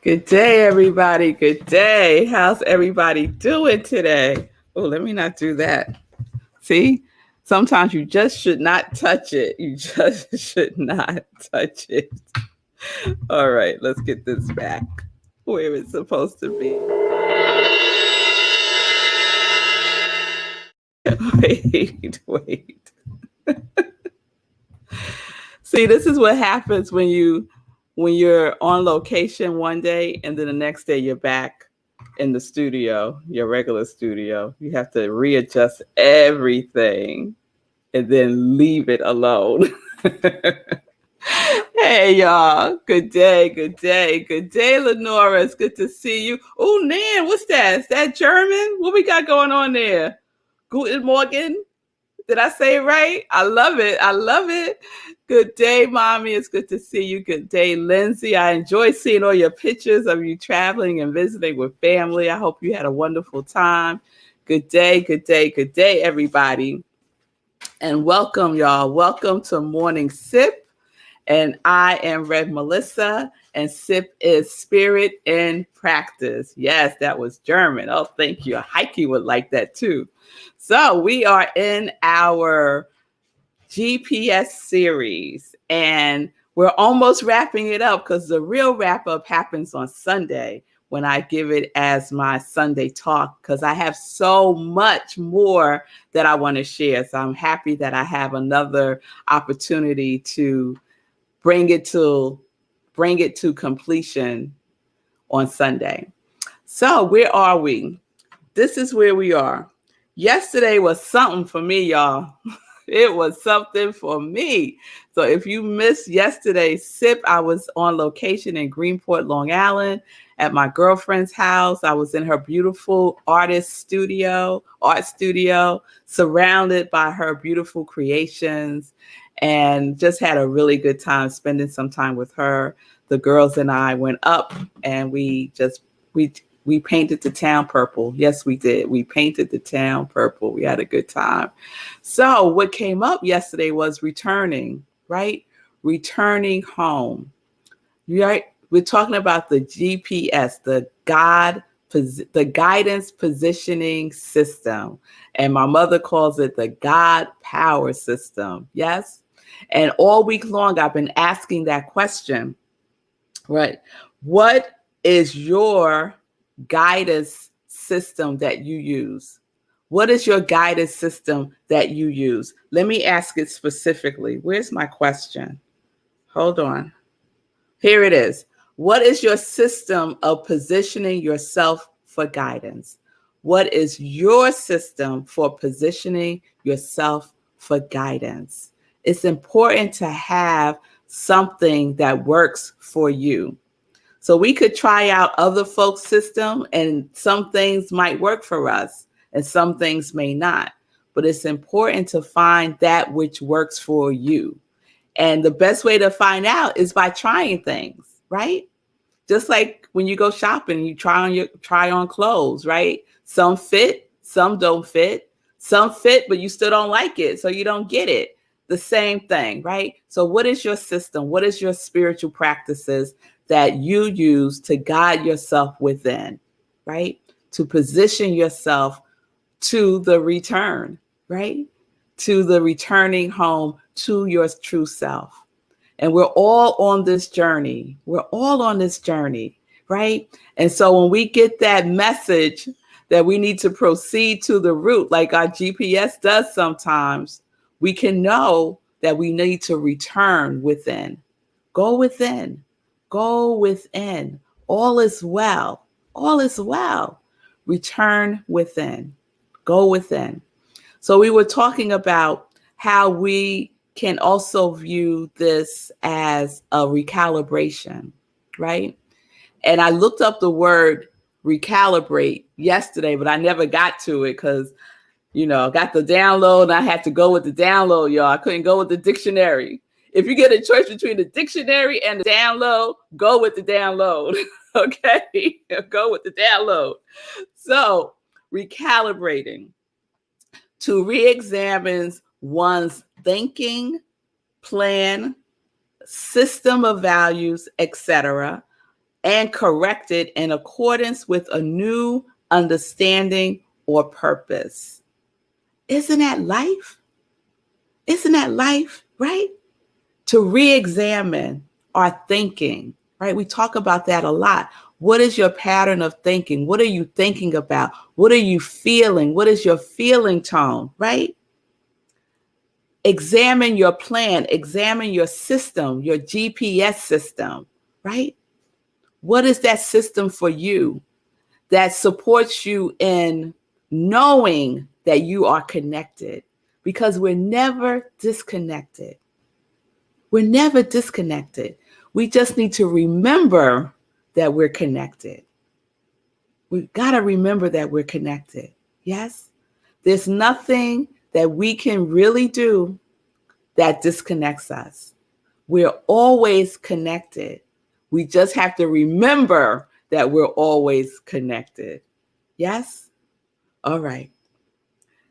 Good day, everybody. Good day. How's everybody doing today? Oh, let me not do that. See, sometimes you just should not touch it. You just should not touch it. All right, let's get this back where it's supposed to be. Wait. See, this is what happens when you're on location one day and then the next day you're back in the studio, your regular studio. You have to readjust everything and then leave it alone. Hey y'all, good day, good day, good day, Lenora. It's good to see you. Oh, Nan, what's that? Is that German? What we got going on there? Guten Morgen. Did I say it right? I love it. I love it. Good day, Mommy. It's good to see you. Good day, Lindsay. I enjoy seeing all your pictures of you traveling and visiting with family. I hope you had a wonderful time. Good day, good day, good day, everybody. And welcome, y'all. Welcome to Morning Sip. And I am Rev Melissa, and SIP is Spirit in Practice. Yes, that was German. Oh, thank you. Heike would like that too. So we are in our GPS series, and we're almost wrapping it up because the real wrap up happens on Sunday when I give it as my Sunday talk, because I have so much more that I want to share. So I'm happy that I have another opportunity to bring it to completion on Sunday. So where are we? This is where we are. Yesterday was something for me, y'all. It was something for me. So if you missed yesterday's SIP, I was on location in Greenport, Long Island at my girlfriend's house. I was in her beautiful art studio, surrounded by her beautiful creations, and just had a really good time spending some time with her. The girls and I went up and we painted the town purple. Yes, we did. We painted the town purple. We had a good time. So what came up yesterday was returning, right? Returning home. Right? We're talking about the GPS, the guidance positioning system. And my mother calls it the God power system. Yes. And all week long, I've been asking that question, right? What is your guidance system that you use? What is your guidance system that you use? Let me ask it specifically. Where's my question? Hold on. Here it is. What is your system of positioning yourself for guidance? What is your system for positioning yourself for guidance? It's important to have something that works for you. So we could try out other folks' system, and some things might work for us and some things may not. But it's important to find that which works for you. And the best way to find out is by trying things, right? Just like when you go shopping, you try on clothes, right? Some fit, some don't fit. Some fit, but you still don't like it, so you don't get it. The same thing, right? So what is your system? What is your spiritual practices that you use to guide yourself within, right? To position yourself to the return, right? To the returning home to your true self. And we're all on this journey. We're all on this journey, right? And so when we get that message that we need to proceed to the route, like our GPS does sometimes, we can know that we need to return within. Go within. Go within. All is well. All is well. Return within. Go within. So we were talking about how we can also view this as a recalibration, right? And I looked up the word recalibrate yesterday, but I never got to it because, I got the download and I had to go with the download, y'all. I couldn't go with the dictionary. If you get a choice between the dictionary and the download, go with the download, okay? Go with the download. So recalibrating. To re-examine one's thinking, plan, system of values, etc., and corrected in accordance with a new understanding or purpose. Isn't that life? Isn't that life, right? To re-examine our thinking, right? We talk about that a lot. What is your pattern of thinking? What are you thinking about? What are you feeling? What is your feeling tone, right? Examine your plan, examine your system, your GPS system, right? What is that system for you that supports you in knowing that you are connected? Because we're never disconnected. We're never disconnected. We just need to remember that we're connected. We've got to remember that we're connected. Yes? There's nothing that we can really do that disconnects us. We're always connected. We just have to remember that we're always connected. Yes? All right.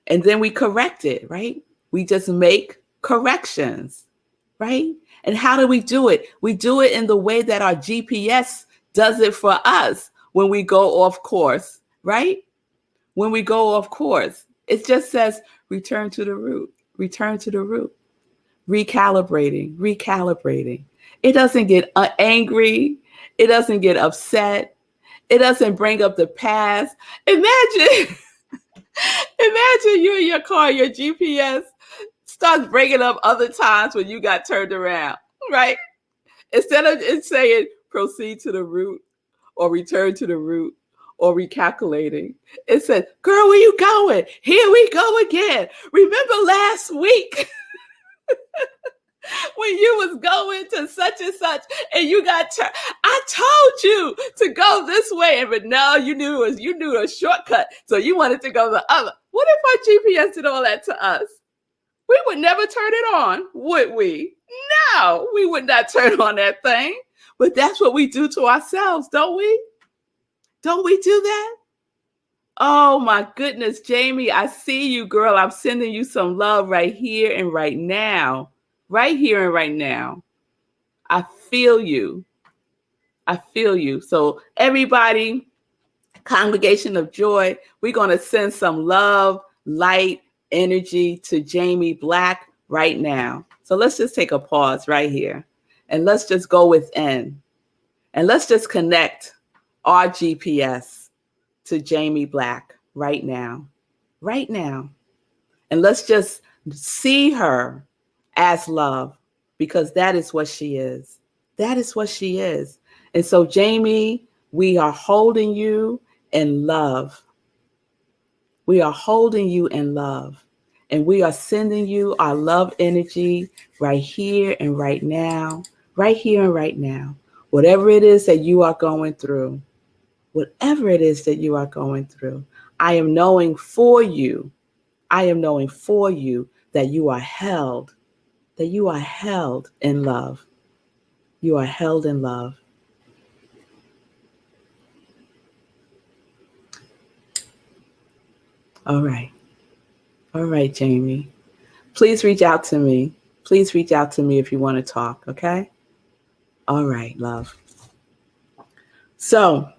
And then we correct it, right? We just make corrections, right? And how do we do it? We do it in the way that our GPS does it for us when we go off course, right? When we go off course, it just says return to the root, return to the root, recalibrating, recalibrating. It doesn't get angry. It doesn't get upset. It doesn't bring up the past. Imagine you're in your car, your GPS starts bringing up other times when you got turned around, right? Instead of it saying proceed to the root or return to the root or recalculating, it said, girl, where you going? Here we go again. Remember last week when you was going to such and such and you got turned? I told you to go this way, but no, you knew a shortcut, so you wanted to go the other. What if our GPS did all that to us? We would never turn it on, would we? No, we would not turn on that thing. But that's what we do to ourselves, don't we? Don't we do that? Oh my goodness, Jamie, I see you, girl. I'm sending you some love right here and right now. Right here and right now. I feel you. I feel you. So everybody, Congregation of Joy, we're going to send some love, light, energy to Jamie Black right now. So let's just take a pause right here and let's just go within and let's just connect our GPS to Jamie Black right now, right now. And let's just see her as love, because that is what she is. That is what she is. And so, Jamie, we are holding you in love. We are holding you in love. And we are sending you our love energy right here and right now, right here and right now. Whatever it is that you are going through, whatever it is that you are going through, I am knowing for you, I am knowing for you that you are held, that you are held in love. You are held in love. All right. All right, Jamie. Please reach out to me. Please reach out to me if you want to talk, okay? All right, love. So,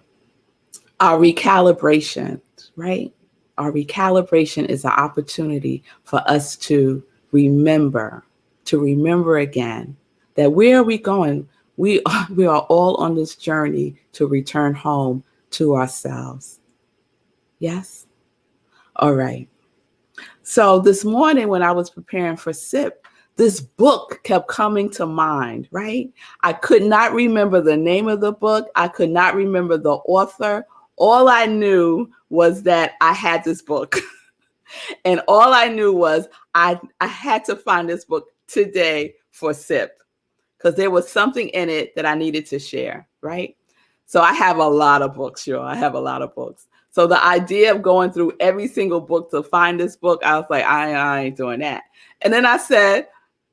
our recalibration, right? Our recalibration is an opportunity for us to remember again that where are we going? We are all on this journey to return home to ourselves. Yes? All right. So this morning when I was preparing for SIP, this book kept coming to mind, right? I could not remember the name of the book. I could not remember the author. All I knew was that I had this book. And all I knew was I had to find this book today for SIP because there was something in it that I needed to share, right? So I have a lot of books, y'all. I have a lot of books. So the idea of going through every single book to find this book, I was like, I ain't doing that. And then I said,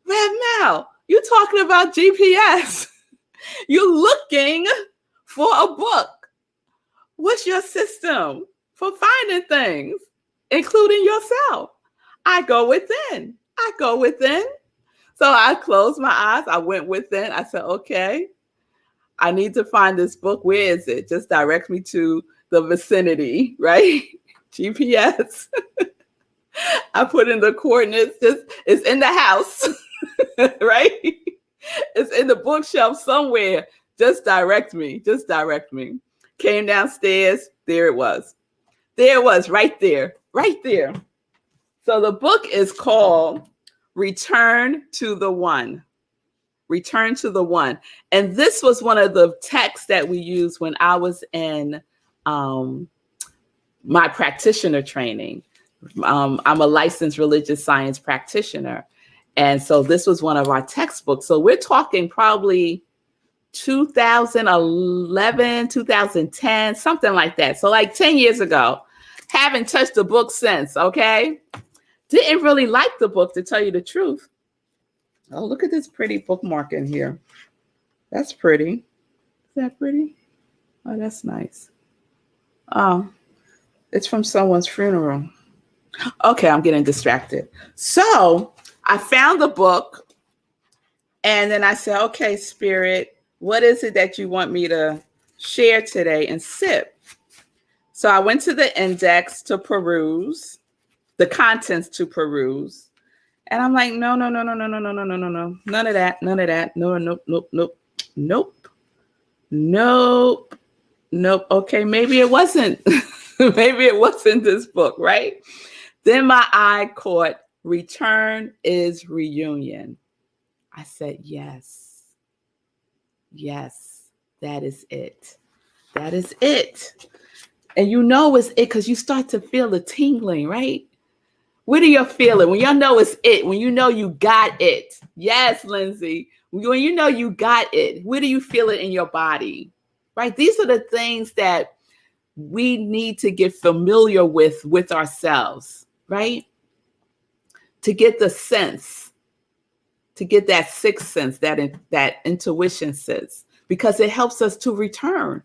Rev Mel, you're talking about GPS. You're looking for a book. What's your system for finding things, including yourself? I go within. I go within. So I closed my eyes. I went within. I said, okay, I need to find this book. Where is it? Just direct me to the vicinity, right? GPS. I put in the coordinates. It's in the house, right? It's in the bookshelf somewhere. Just direct me. Just direct me. Came downstairs. There it was. There it was, right there. Right there. So the book is called Return to the One. Return to the One. And this was one of the texts that we used when I was in my practitioner training. I'm a licensed religious science practitioner. And so this was one of our textbooks. So we're talking probably 2011, 2010, something like that. So like 10 years ago. Haven't touched the book since, okay? Didn't really like the book, to tell you the truth. Oh, look at this pretty bookmark in here. That's pretty. Is that pretty? Oh, that's nice. Oh, it's from someone's funeral. Okay, I'm getting distracted. So I found the book, and then I said, okay, Spirit, what is it that you want me to share today and sip? So I went to the index to peruse, the contents to peruse. And I'm like, no. None of that. Nope. Okay, maybe it wasn't. Maybe it wasn't this book, right? Then my eye caught Return is Reunion. I said, yes, that is it. That is it. And you know it's it because you start to feel the tingling, right? Where do you feel it? When you know it's it, when you know you got it. Yes, Lindsay. When you know you got it, where do you feel it in your body? Right? These are the things that we need to get familiar with ourselves, right? To get the sense, to get that sixth sense, that intuition sense, because it helps us to return.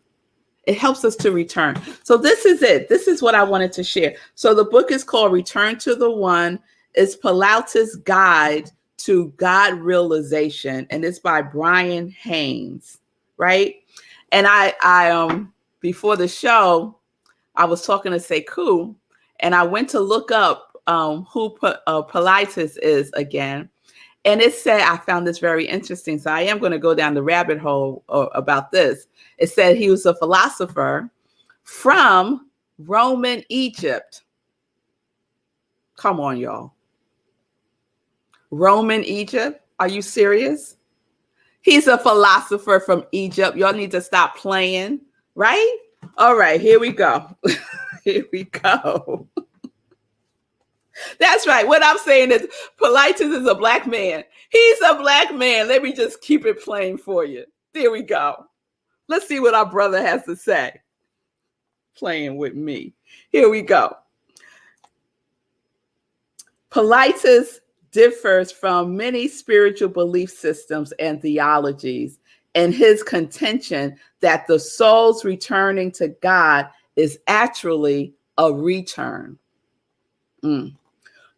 It helps us to return. So this is it. This is what I wanted to share. So the book is called Return to the One. It's Pilates' Guide to God Realization, and it's by Brian Haynes, right? And I before the show, I was talking to Sekou, and I went to look up who Pilates is again. And it said, I found this very interesting. So I am going to go down the rabbit hole about this. It said he was a philosopher from Roman Egypt. Come on, y'all. Roman Egypt? Are you serious? He's a philosopher from Egypt. Y'all need to stop playing, right? All right, here we go. Here we go. That's right. What I'm saying is Pilates is a black man. He's a black man. Let me just keep it plain for you. There we go. Let's see what our brother has to say. Playing with me. Here we go. Pilates differs from many spiritual belief systems and theologies in his contention that the soul's returning to God is actually a return.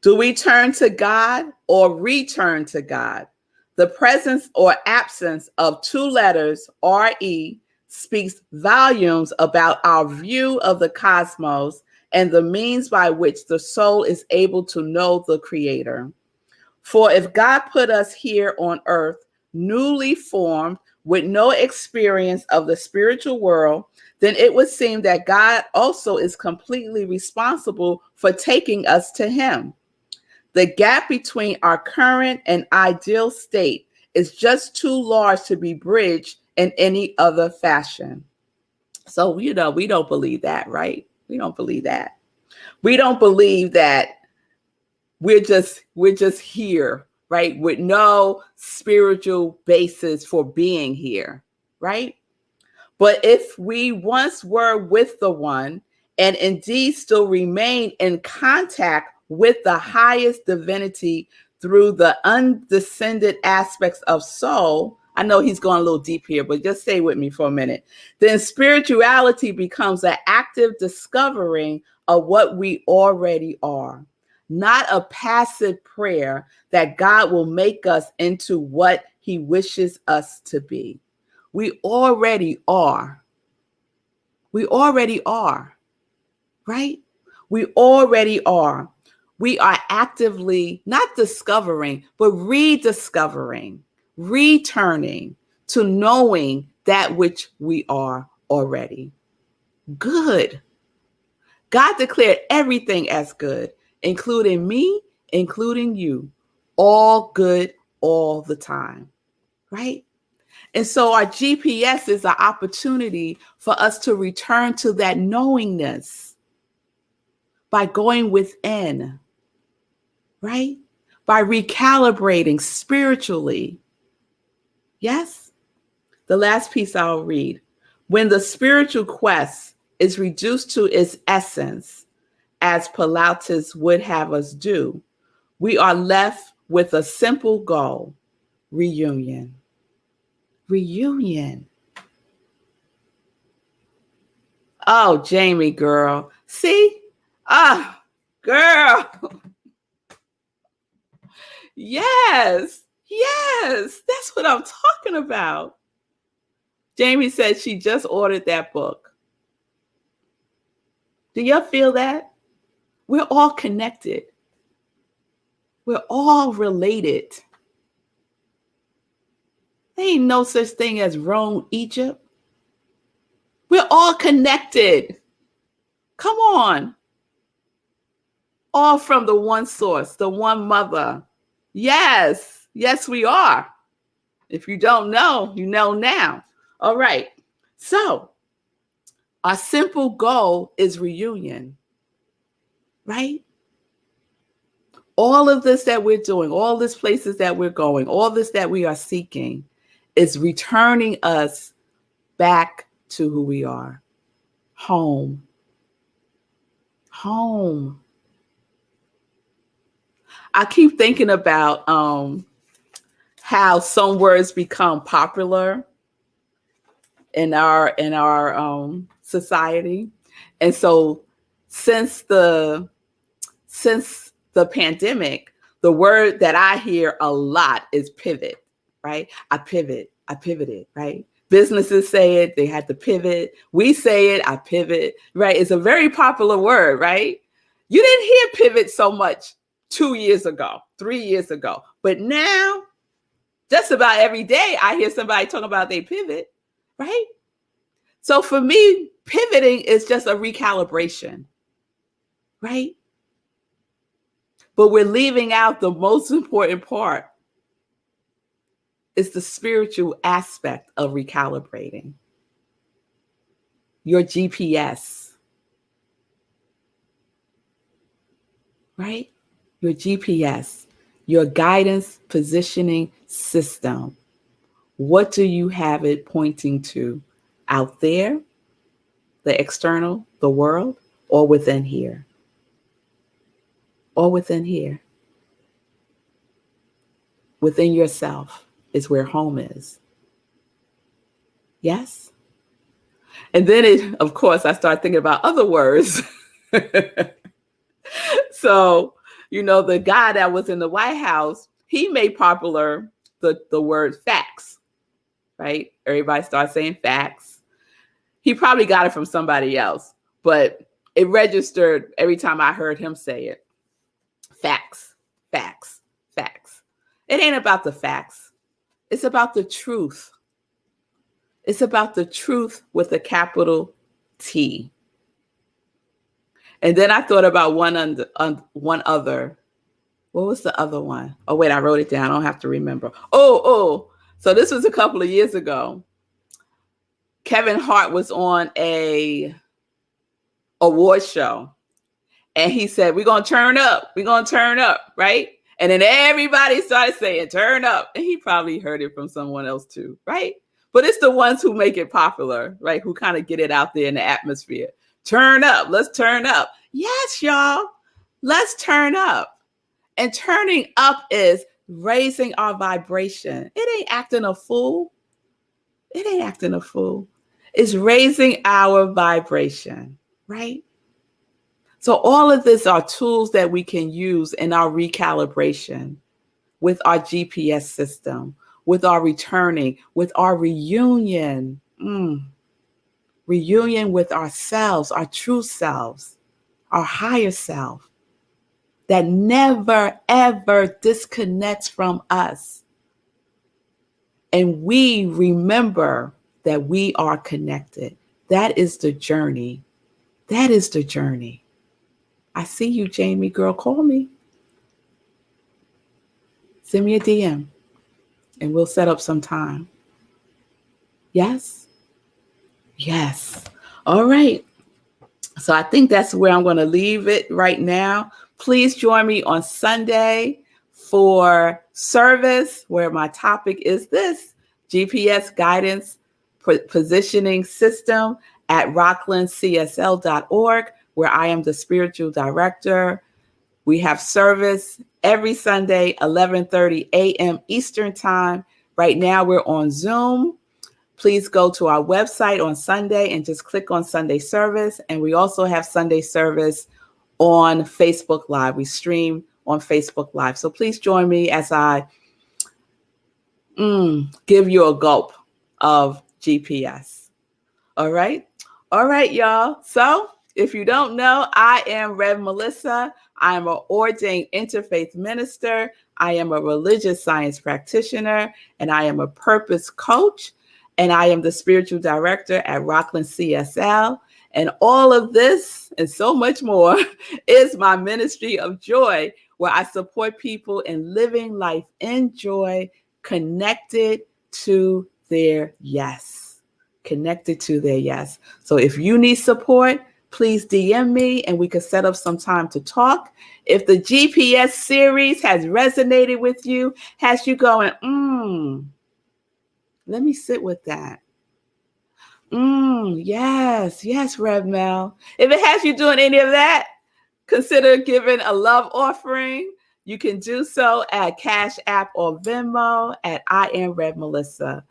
Do we turn to God or return to God? The presence or absence of two letters, RE, speaks volumes about our view of the cosmos and the means by which the soul is able to know the Creator. For if God put us here on earth, newly formed, with no experience of the spiritual world, then it would seem that God also is completely responsible for taking us to Him. The gap between our current and ideal state is just too large to be bridged in any other fashion. So, we don't believe that, right? We don't believe that. We don't believe that we're just here, right? With no spiritual basis for being here, right? But if we once were with the One and indeed still remain in contact with the highest divinity through the undescended aspects of soul, I know he's going a little deep here, but just stay with me for a minute. Then spirituality becomes an active discovering of what we already are, not a passive prayer that God will make us into what He wishes us to be. We already are. We already are, right? We already are. We are actively not discovering, but rediscovering, returning to knowing that which we are already. Good. God declared everything as good, including me, including you, all good all the time, right? And so our GPS is an opportunity for us to return to that knowingness by going within, right? By recalibrating spiritually. Yes? The last piece I'll read. When the spiritual quest is reduced to its essence, as Pilatus would have us do, we are left with a simple goal: reunion. Reunion. Oh, Jamie, girl. See? Ah, girl. Yes. Yes. That's what I'm talking about. Jamie said she just ordered that book. Do y'all feel that? We're all connected. We're all related. There ain't no such thing as Rome, Egypt. We're all connected. Come on. All from the one source, the one mother. Yes. Yes, we are. If you don't know, you know now. All right. So our simple goal is reunion, right? All of this that we're doing, all these places that we're going, all this that we are seeking is returning us back to who we are. Home. Home. I keep thinking about how some words become popular in our society. And so since the pandemic, the word that I hear a lot is pivot, right? I pivoted, right? Businesses say it, they had to pivot. We say it, I pivot, right? It's a very popular word, right? You didn't hear pivot so much 2 years ago, 3 years ago, but now just about every day I hear somebody talking about they pivot, right? So for me, pivoting is just a recalibration, right? But we're leaving out the most important part. It's the spiritual aspect of recalibrating. Your GPS, right? Your GPS, your guidance positioning system. What do you have it pointing to out there, the external, the world, or within here? Or within here? Within yourself is where home is. Yes? And then, of course, I started thinking about other words. So, the guy that was in the White House, he made popular the word facts, right? Everybody started saying facts. He probably got it from somebody else, but it registered every time I heard him say it. Facts, facts, facts. It ain't about the facts. It's about the truth. It's about the truth with a capital T. And then I thought about one other. What was the other one? Oh, wait, I wrote it down. I don't have to remember. Oh. So this was a couple of years ago. Kevin Hart was on a award show. And he said, we're going to turn up. We're going to turn up, right? And then everybody started saying, turn up. And he probably heard it from someone else too, right? But it's the ones who make it popular, right? Who kind of get it out there in the atmosphere. Turn up. Let's turn up. Yes, y'all. Let's turn up. And turning up is raising our vibration. It ain't acting a fool. It ain't acting a fool. It's raising our vibration, right? So all of this are tools that we can use in our recalibration with our GPS system, with our returning, with our reunion. Reunion with ourselves, our true selves, our higher self that never, ever disconnects from us. And we remember that we are connected. That is the journey. That is the journey. I see you, Jamie. Girl, call me. Send me a DM and we'll set up some time. Yes? Yes. All right. So I think that's where I'm going to leave it right now. Please join me on Sunday for service, where my topic is this: GPS guidance positioning system at rocklandcsl.org, where I am the spiritual director. We have service every Sunday, 11:30 a.m. Eastern Time. Right now, we're on Zoom. Please go to our website on Sunday and just click on Sunday service. And we also have Sunday service on Facebook Live. We stream on Facebook Live. So please join me as I give you a gulp of GPS. All right. All right, y'all. So if you don't know, I am Rev Melissa. I am an ordained interfaith minister. I am a religious science practitioner, and I am a purpose coach. And I am the spiritual director at Rockland CSL. And all of this and so much more is my ministry of joy, where I support people in living life in joy, connected to their yes. Connected to their yes. So if you need support, please DM me and we can set up some time to talk. If the GPS series has resonated with you, has you going, let me sit with that. Yes, Rev Mel. If it has you doing any of that, consider giving a love offering. You can do so at Cash App or Venmo at iamrevmelissa,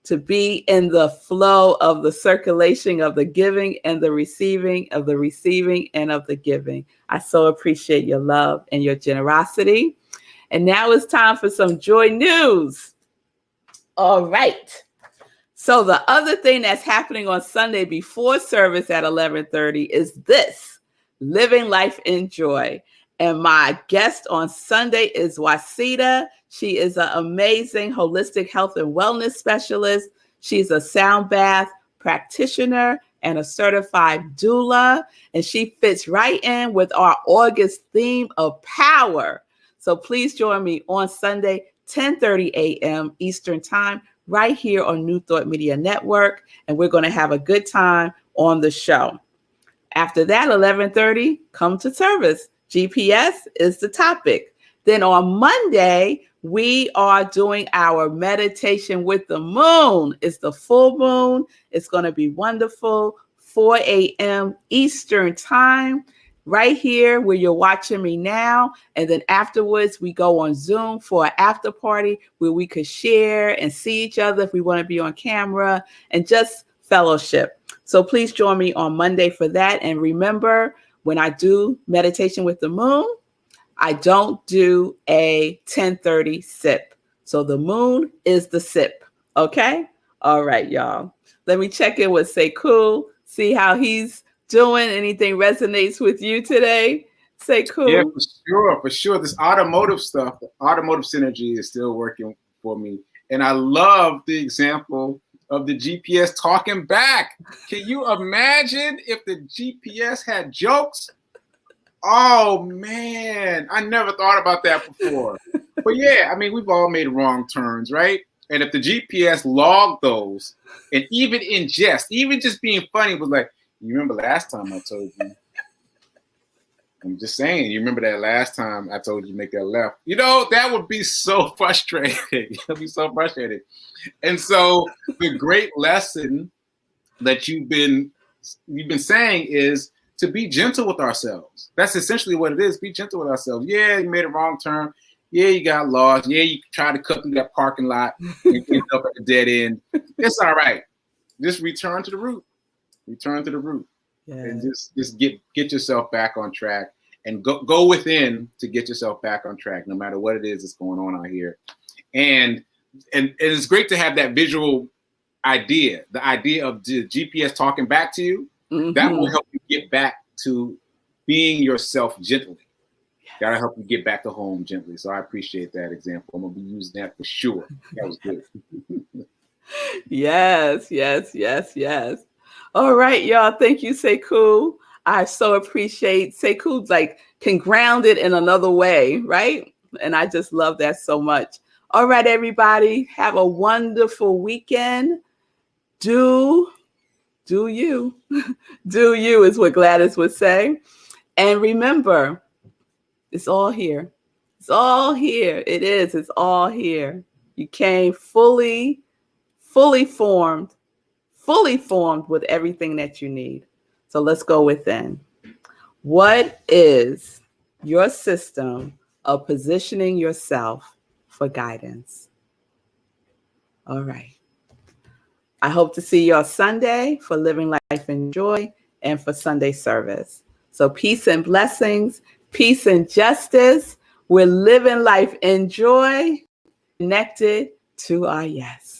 to be in the flow of the circulation of the giving and the receiving, of the receiving and of the giving. I so appreciate your love and your generosity. And now it's time for some joy news. All right. So the other thing that's happening on Sunday before service at 11:30 is this: Living Life in Joy. And my guest on Sunday is Wasita. She is an amazing holistic health and wellness specialist. She's a sound bath practitioner and a certified doula. And she fits right in with our August theme of power. So please join me on Sunday, 10:30 a.m. Eastern Time, right here on New Thought Media Network. And we're going to have a good time on the show. After that, 11:30, come to service. GPS is the topic. Then on Monday, we are doing our meditation with the moon. It's the full moon. It's going to be wonderful. 4 a.m. Eastern Time, right here where you're watching me now. And then afterwards, we go on Zoom for an after party where we could share and see each other if we want to be on camera and just fellowship. So please join me on Monday for that. And remember, when I do meditation with the moon, I don't do a 10:30 sip. So the moon is the sip. Okay? All right, y'all. Let me check in with Sekou, see how he's doing. Anything resonates with you today? Sekou? Yeah, for sure. This automotive stuff, the automotive synergy is still working for me. And I love the example of the GPS talking back. Can you imagine if the GPS had jokes? Oh, man. I never thought about that before. But yeah, I mean, we've all made wrong turns, right? And if the GPS logged those, and even in jest, even just being funny, was like, you remember last time I told you? I'm just saying, you remember that last time I told you to make that left? You know, that would be so frustrating. It would be so frustrating. And so the great lesson that you've been saying is to be gentle with ourselves. That's essentially what it is. Be gentle with ourselves. Yeah, you made a wrong turn. Yeah, you got lost. Yeah, you tried to cut through that parking lot and ended up at the dead end. It's all right. Just return to the root. Return to the root. Yeah. And just get yourself back on track and go within to get yourself back on track, no matter what it is that's going on out here. And and it's great to have that visual idea, the idea of the GPS talking back to you. That will help you get back to being yourself gently. That'll help you get back to home gently. So I appreciate that example. I'm gonna be using that for sure. That was good. Yes, yes, yes, yes. All right, y'all. Thank you, Sekou. I so appreciate Sekou's like can ground it in another way, right? And I just love that so much. All right, everybody. Have a wonderful weekend. Do you. Do you is what Gladys would say. And remember, it's all here. It's all here. It is. It's all here. You came fully formed with everything that you need. So let's go within. What is your system of positioning yourself for guidance? All right. I hope to see you on Sunday for Living Life in Joy and for Sunday service. So peace and blessings, peace and justice. We're living life in joy, connected to our yes.